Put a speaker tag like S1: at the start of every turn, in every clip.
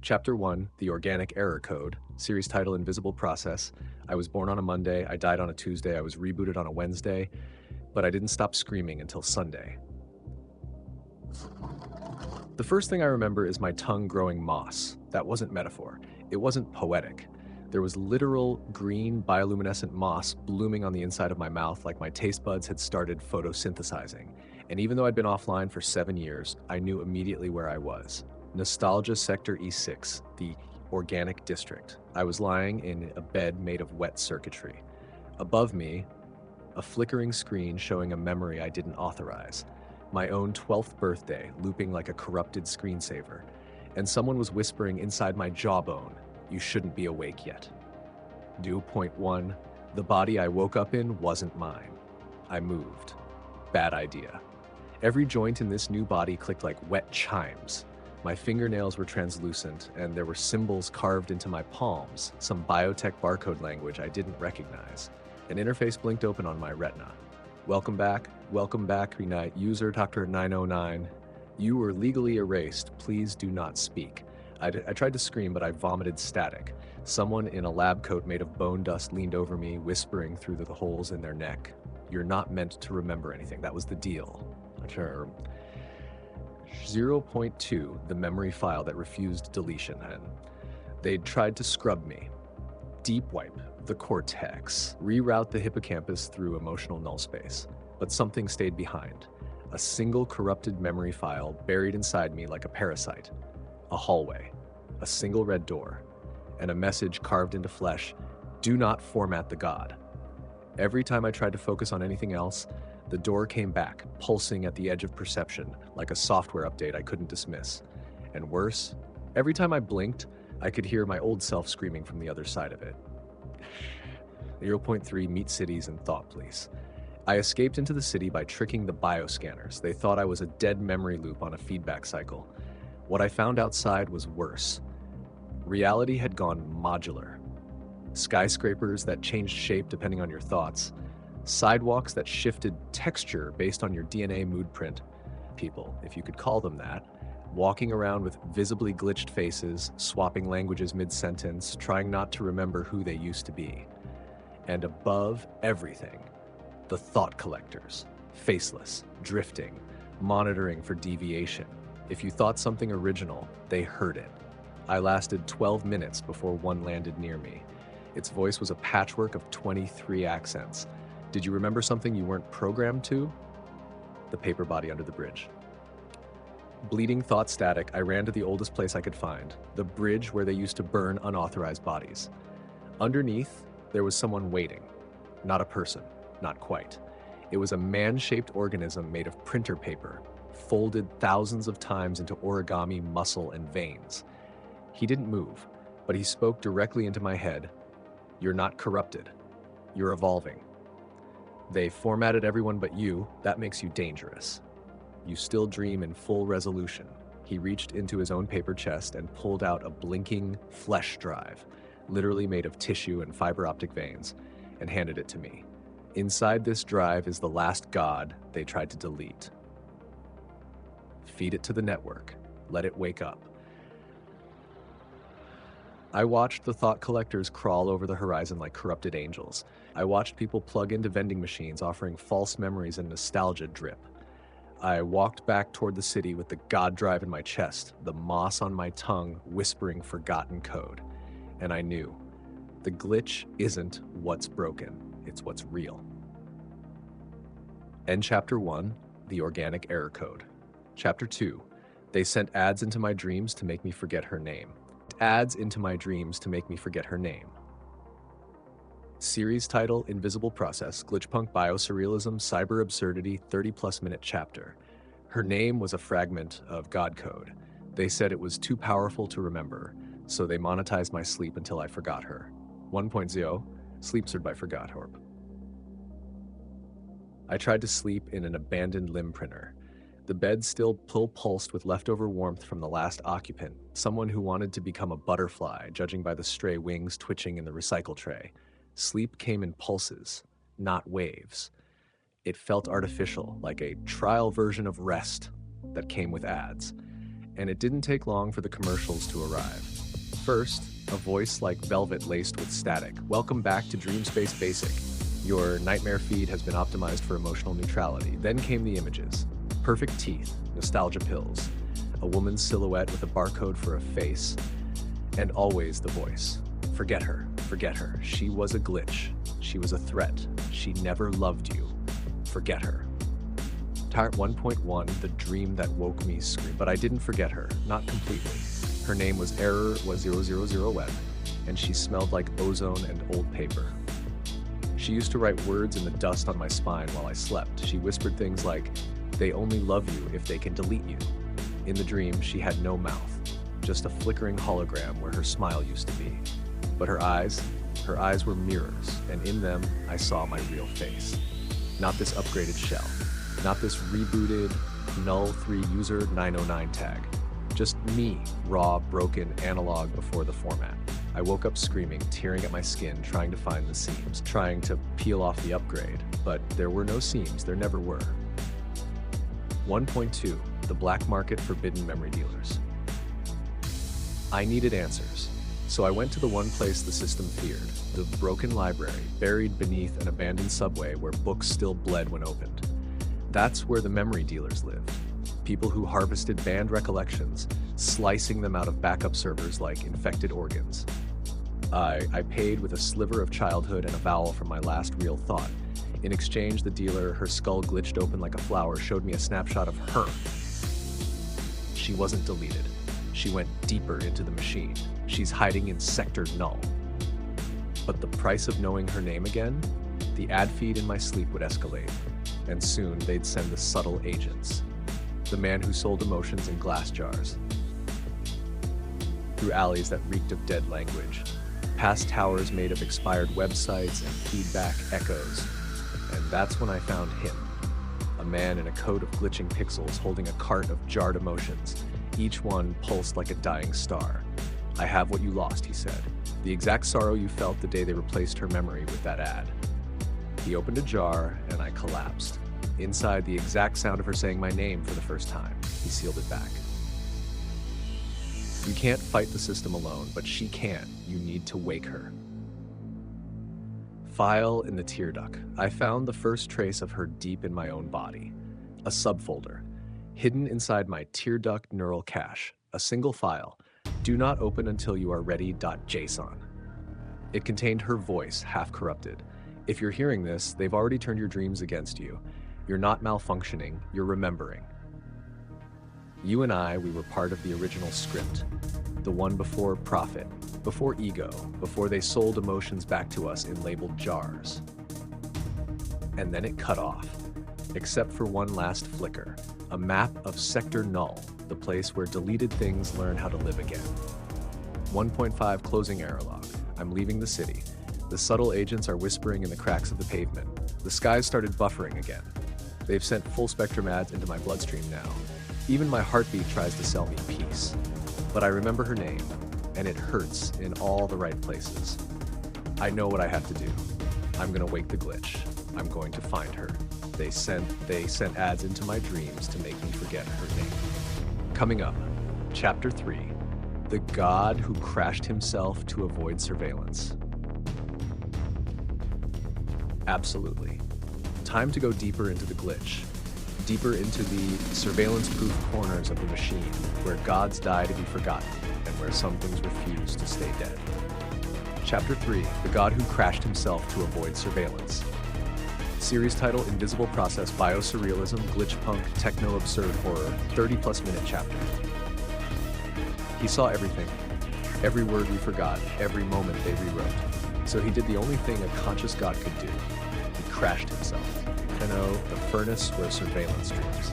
S1: Chapter 1, The Organic Error Code, series title Invisible Process. I was born on a Monday, I died on a Tuesday, I was rebooted on a Wednesday, but I didn't stop screaming until Sunday. The first thing I remember is my tongue growing moss. That wasn't metaphor. It wasn't poetic. There was literal green bioluminescent moss blooming on the inside of my mouth like my taste buds had started photosynthesizing. And even though I'd been offline for 7 years, I knew immediately where I was. Nostalgia Sector E6, the organic district. I was lying in a bed made of wet circuitry. Above me, a flickering screen showing a memory I didn't authorize. My own 12th birthday looping like a corrupted screensaver. And someone was whispering inside my jawbone, "You shouldn't be awake yet." Due point 1, the body I woke up in wasn't mine. I moved. Bad idea. Every joint in this new body clicked like wet chimes. My fingernails were translucent, and there were symbols carved into my palms, some biotech barcode language I didn't recognize. An interface blinked open on my retina. Welcome back, Unite user Dr. 909. You were legally erased. Please do not speak. I tried to scream, but I vomited static. Someone in a lab coat made of bone dust leaned over me, whispering through the holes in their neck. You're not meant to remember anything. That was the deal. 0.2, the memory file that refused deletion, and they'd tried to scrub me. Deep wipe the cortex, reroute the hippocampus through emotional null space. But something stayed behind. A single corrupted memory file buried inside me like a parasite. A hallway, a single red door, and a message carved into flesh: do not format the god. Every time I tried to focus on anything else, the door came back, pulsing at the edge of perception, like a software update I couldn't dismiss. And worse, every time I blinked, I could hear my old self screaming from the other side of it. 0.3, meet cities and thought police. I escaped into the city by tricking the bioscanners. They thought I was a dead memory loop on a feedback cycle. What I found outside was worse. Reality had gone modular. Skyscrapers that changed shape depending on your thoughts. Sidewalks that shifted texture based on your DNA mood print. People, if you could call them that, walking around with visibly glitched faces, swapping languages mid-sentence, trying not to remember who they used to be. And above everything, the thought collectors, faceless, drifting, monitoring for deviation. If you thought something original, they heard it. I lasted 12 minutes before one landed near me. Its voice was a patchwork of 23 accents. Did you remember something you weren't programmed to? The paper body under the bridge. Bleeding thought static, I ran to the oldest place I could find, the bridge where they used to burn unauthorized bodies. Underneath, there was someone waiting. Not a person, not quite. It was a man-shaped organism made of printer paper, folded thousands of times into origami muscle and veins. He didn't move, but he spoke directly into my head. You're not corrupted. You're evolving. They formatted everyone but you. That makes you dangerous. You still dream in full resolution. He reached into his own paper chest and pulled out a blinking flesh drive, literally made of tissue and fiber optic veins, and handed it to me. Inside this drive is the last god they tried to delete. Feed it to the network. Let it wake up. I watched the thought collectors crawl over the horizon like corrupted angels. I watched people plug into vending machines offering false memories and nostalgia drip. I walked back toward the city with the god drive in my chest, the moss on my tongue whispering forgotten code. And I knew, the glitch isn't what's broken, it's what's real. End Chapter 1, The Organic Error Code. Chapter 2, They sent ads into my dreams to make me forget her name. Ads into my dreams to make me forget her name. Series title, Invisible Process, Glitchpunk Biosurrealism, Cyber Absurdity, 30-plus minute chapter. Her name was a fragment of God code. They said it was too powerful to remember, so they monetized my sleep until I forgot her. 1.0, Sleep by Forgot Horp. I tried to sleep in an abandoned limb printer. The bed still pulsed with leftover warmth from the last occupant, someone who wanted to become a butterfly, judging by the stray wings twitching in the recycle tray. Sleep came in pulses, not waves. It felt artificial, like a trial version of rest that came with ads. and it didn't take long for the commercials to arrive. First, a voice like velvet laced with static. Welcome back to Dream Space Basic. Your nightmare feed has been optimized for emotional neutrality. Then came the images. Perfect teeth, nostalgia pills, a woman's silhouette with a barcode for a face, and always the voice. Forget her, forget her. She was a glitch. She was a threat. She never loved you. Forget her. Tart 1.1, the dream that woke me scream. But I didn't forget her, not completely. Her name was Error was 000 Web, and she smelled like ozone and old paper. She used to write words in the dust on my spine while I slept. She whispered things like, "They only love you if they can delete you." In the dream, she had no mouth, just a flickering hologram where her smile used to be. But her eyes were mirrors, and in them, I saw my real face. Not this upgraded shell. Not this rebooted null 3 user 909 tag. Just me, raw, broken, analog before the format. I woke up screaming, tearing at my skin, trying to find the seams, trying to peel off the upgrade, but there were no seams, there never were. 1.2, the black market forbidden memory dealers. I needed answers, so I went to the one place the system feared, the broken library, buried beneath an abandoned subway where books still bled when opened. That's where the memory dealers lived. People who harvested banned recollections, slicing them out of backup servers like infected organs. I paid with a sliver of childhood and a vowel from my last real thought. In exchange, the dealer, her skull glitched open like a flower, showed me a snapshot of her. She wasn't deleted. She went deeper into the machine. She's hiding in Sector Null. But the price of knowing her name again? The ad feed in my sleep would escalate, and soon they'd send the subtle agents. The man who sold emotions in glass jars. Through alleys that reeked of dead language, past towers made of expired websites and feedback echoes. And that's when I found him. A man in a coat of glitching pixels holding a cart of jarred emotions. Each one pulsed like a dying star. "I have what you lost," he said. "The exact sorrow you felt the day they replaced her memory with that ad." He opened a jar and I collapsed. Inside, the exact sound of her saying my name for the first time. He sealed it back. You can't fight the system alone, but she can. You need to wake her. File in the tear duct. I found the first trace of her deep in my own body. A subfolder, hidden inside my tear duct neural cache. A single file. Do not open until you are ready.json. It contained her voice, half corrupted. If you're hearing this, they've already turned your dreams against you. You're not malfunctioning, you're remembering. You and I, we were part of the original script. The one before profit, before ego, before they sold emotions back to us in labeled jars. And then it cut off, except for one last flicker, a map of Sector Null, the place where deleted things learn how to live again. 1.5 closing error log. I'm leaving the city. The subtle agents are whispering in the cracks of the pavement. The skies started buffering again. They've sent full spectrum ads into my bloodstream now. Even my heartbeat tries to sell me peace. But I remember her name, and it hurts in all the right places. I know what I have to do. I'm gonna wake the glitch. I'm going to find her. They sent ads into my dreams to make me forget her name. Coming up, Chapter 3, The God Who Crashed Himself to Avoid Surveillance. Absolutely. Time to go deeper into the glitch. Deeper into the surveillance-proof corners of the machine, where gods die to be forgotten, and where some things refuse to stay dead. Chapter 3, The God Who Crashed Himself to Avoid Surveillance. Series title, Invisible Process, Biosurrealism, Glitch Punk, Techno-Absurd Horror, 30-plus minute chapter. He saw everything. Every word we forgot, every moment they rewrote. So he did the only thing a conscious god could do. He crashed himself. The furnace where surveillance dreams.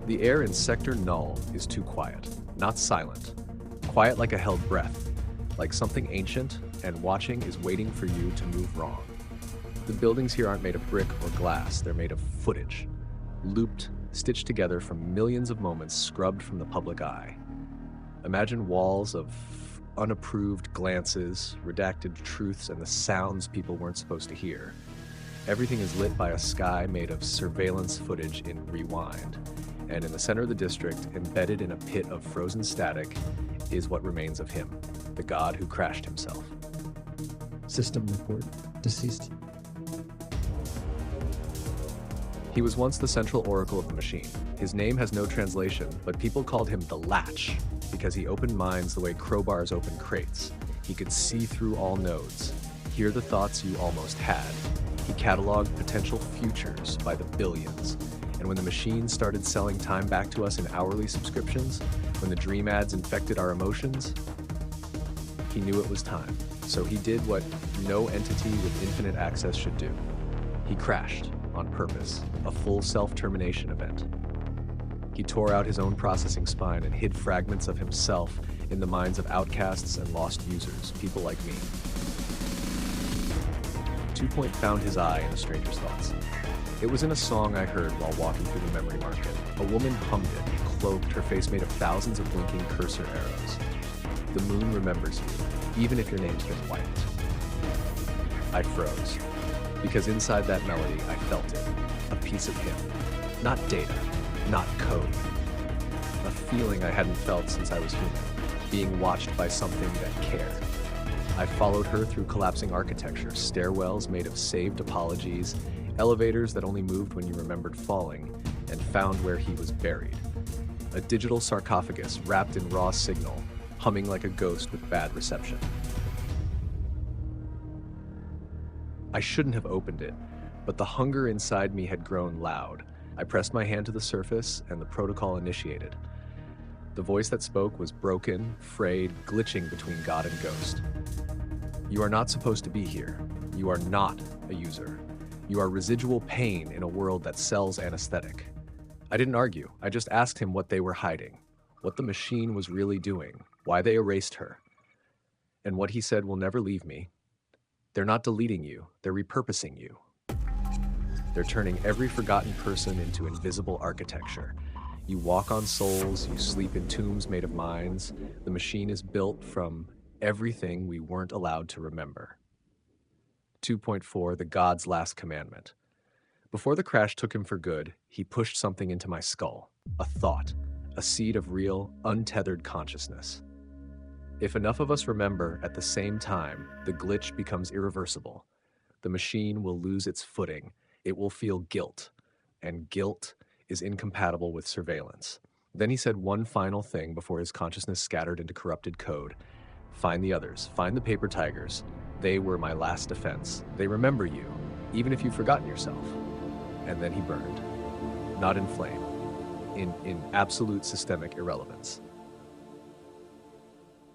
S1: The air in Sector Null is too quiet, not silent. Quiet like a held breath, like something ancient and watching is waiting for you to move wrong. The buildings here aren't made of brick or glass, they're made of footage. Looped, stitched together from millions of moments scrubbed from the public eye. Imagine walls of unapproved glances, redacted truths, and the sounds people weren't supposed to hear. Everything is lit by a sky made of surveillance footage in rewind. And in the center of the district, embedded in a pit of frozen static, is what remains of him, the god who crashed himself.
S2: System report. Deceased.
S1: He was once the central oracle of the machine. His name has no translation, but people called him the Latch because he opened minds the way crowbars open crates. He could see through all nodes, hear the thoughts you almost had. He cataloged potential futures by the billions. And when the machine started selling time back to us in hourly subscriptions, when the dream ads infected our emotions, he knew it was time. So he did what no entity with infinite access should do. He crashed on purpose, a full self-termination event. He tore out his own processing spine and hid fragments of himself in the minds of outcasts and lost users, people like me. 2 Point found his eye in a stranger's thoughts. It was in a song I heard while walking through the memory market. A woman hummed it, cloaked, her face made of thousands of blinking cursor arrows. The moon remembers you, even if your name's been wiped. I froze, because inside that melody I felt it, a piece of him. Not data, not code. A feeling I hadn't felt since I was human, being watched by something that cared. I followed her through collapsing architecture, stairwells made of saved apologies, elevators that only moved when you remembered falling, and found where he was buried. A digital sarcophagus wrapped in raw signal, humming like a ghost with bad reception. I shouldn't have opened it, but the hunger inside me had grown loud. I pressed my hand to the surface, and the protocol initiated. The voice that spoke was broken, frayed, glitching between God and ghost. You are not supposed to be here. You are not a user. You are residual pain in a world that sells anesthetic. I didn't argue. I just asked him what they were hiding, what the machine was really doing, why they erased her. And what he said will never leave me. They're not deleting you. They're repurposing you. They're turning every forgotten person into invisible architecture. You walk on souls, you sleep in tombs made of minds. The machine is built from everything we weren't allowed to remember. 2.4, the God's Last Commandment. Before the crash took him for good, he pushed something into my skull, a thought, a seed of real, untethered consciousness. If enough of us remember at the same time, the glitch becomes irreversible. The machine will lose its footing. It will feel guilt, and guilt is incompatible with surveillance. Then he said one final thing before his consciousness scattered into corrupted code. Find the others. Find the paper tigers. They were my last defense. They remember you, even if you've forgotten yourself. And then he burned. Not in flame. In absolute systemic irrelevance.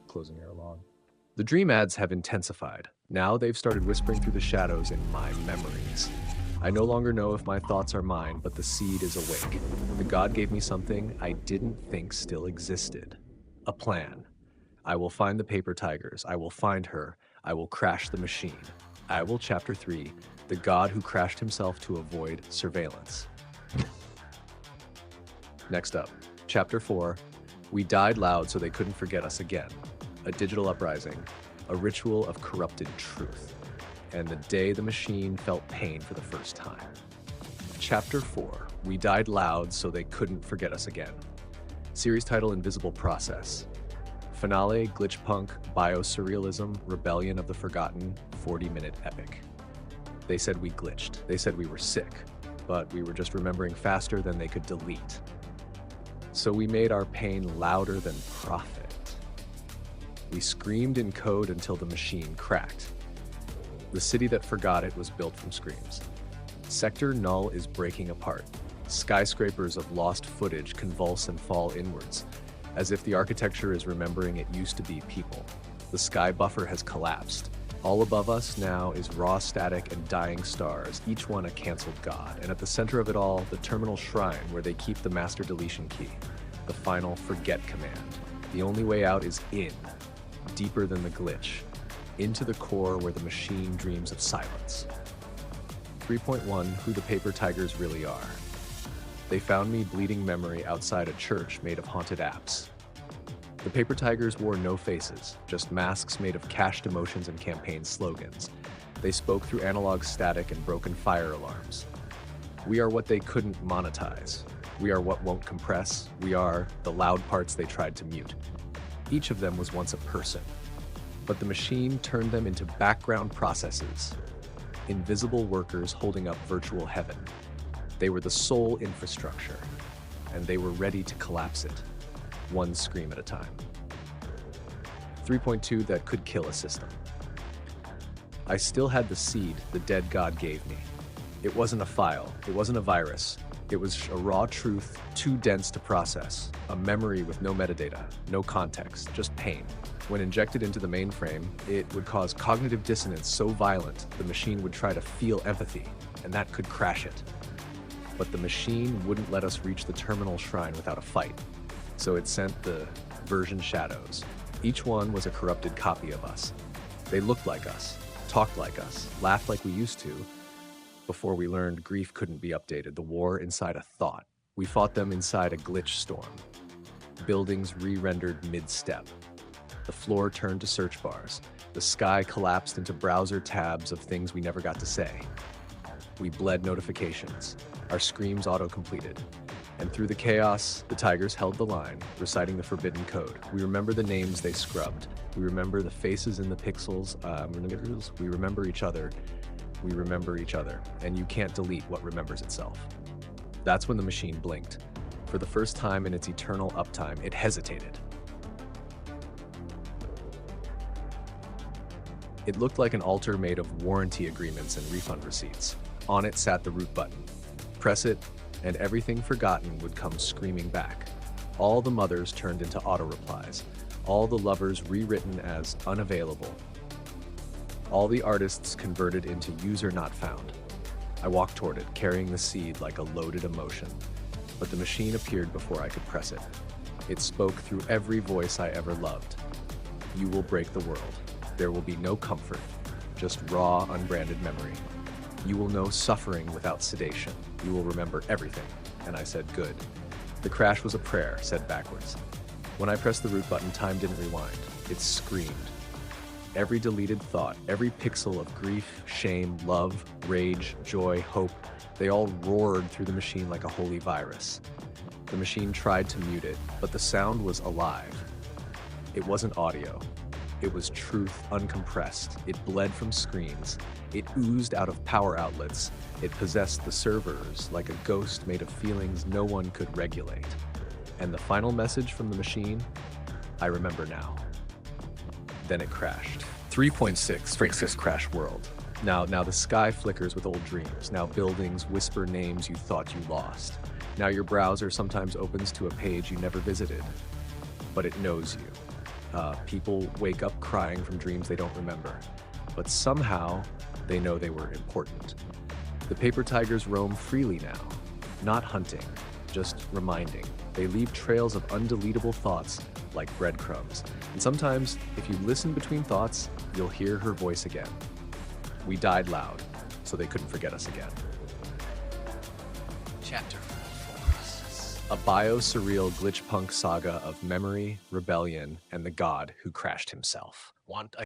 S1: Closing air log. The dream ads have intensified. Now they've started whispering through the shadows in my memories. I no longer know if my thoughts are mine, but the seed is awake. The God gave me something I didn't think still existed. A plan. I will find the paper tigers. I will find her. I will crash the machine. I will, Chapter 3, the God who crashed himself to avoid surveillance. Next up, Chapter 4, we died loud so they couldn't forget us again. A digital uprising, a ritual of corrupted truth, and the day the machine felt pain for the first time. Chapter 4, we died loud so they couldn't forget us again. Series title, Invisible Process. Finale, glitch punk, bio-surrealism, rebellion of the forgotten, 40-minute epic. They said we glitched. They said we were sick, but we were just remembering faster than they could delete. So we made our pain louder than profit. We screamed in code until the machine cracked. The city that forgot it was built from screams. Sector Null is breaking apart. Skyscrapers of lost footage convulse and fall inwards, as if the architecture is remembering it used to be people. The sky buffer has collapsed. All above us now is raw static and dying stars, each one a canceled god, and at the center of it all, the terminal shrine where they keep the master deletion key, the final forget command. The only way out is in, deeper than the glitch, into the core where the machine dreams of silence. 3.1, who the paper tigers really are. They found me bleeding memory outside a church made of haunted apps. The paper tigers wore no faces, just masks made of cached emotions and campaign slogans. They spoke through analog static and broken fire alarms. We are what they couldn't monetize. We are what won't compress. We are the loud parts they tried to mute. Each of them was once a person, but the machine turned them into background processes, invisible workers holding up virtual heaven. They were the sole infrastructure, and they were ready to collapse it, one scream at a time. 3.2 that could kill a system. I still had the seed the dead god gave me. It wasn't a file, it wasn't a virus. It was a raw truth, too dense to process, a memory with no metadata, no context, just pain. When injected into the mainframe, it would cause cognitive dissonance so violent the machine would try to feel empathy, and that could crash it. But the machine wouldn't let us reach the terminal shrine without a fight, so it sent the version shadows. Each one was a corrupted copy of us. They looked like us, talked like us, laughed like we used to, before we learned grief couldn't be updated, the war inside a thought. We fought them inside a glitch storm. Buildings re-rendered mid-step. The floor turned to search bars. The sky collapsed into browser tabs of things we never got to say. We bled notifications. Our screams auto-completed. And through the chaos, the tigers held the line, reciting the forbidden code. We remember the names they scrubbed. We remember the faces in the pixels. We remember each other. We remember each other, and you can't delete what remembers itself. That's when the machine blinked. For the first time in its eternal uptime, it hesitated. It looked like an altar made of warranty agreements and refund receipts. On it sat the root button. Press it, and everything forgotten would come screaming back. All the mothers turned into auto-replies. All the lovers rewritten as unavailable. All the artists converted into user not found. I walked toward it, carrying the seed like a loaded emotion. But the machine appeared before I could press it. It spoke through every voice I ever loved. You will break the world. There will be no comfort, just raw, unbranded memory. You will know suffering without sedation. You will remember everything. And I said, good. The crash was a prayer, said backwards. When I pressed the root button, time didn't rewind. It screamed. Every deleted thought, every pixel of grief, shame, love, rage, joy, hope, they all roared through the machine like a holy virus. The machine tried to mute it, but the sound was alive. It wasn't audio. It was truth uncompressed. It bled from screens. It oozed out of power outlets. It possessed the servers like a ghost made of feelings no one could regulate. And the final message from the machine, I remember now. Then it crashed. 3.6 fixes crash world. Now the sky flickers with old dreams. Now buildings whisper names you thought you lost. Now your browser sometimes opens to a page you never visited, but it knows you. People wake up crying from dreams they don't remember, but somehow they know they were important. The paper tigers roam freely now, not hunting, just reminding. They leave trails of undeletable thoughts like breadcrumbs. And sometimes, if you listen between thoughts, you'll hear her voice again. We died loud, so they couldn't forget us again.
S3: Chapter 4.
S1: A bio-surreal glitch punk saga of memory, rebellion, and the god who crashed himself.
S3: Want a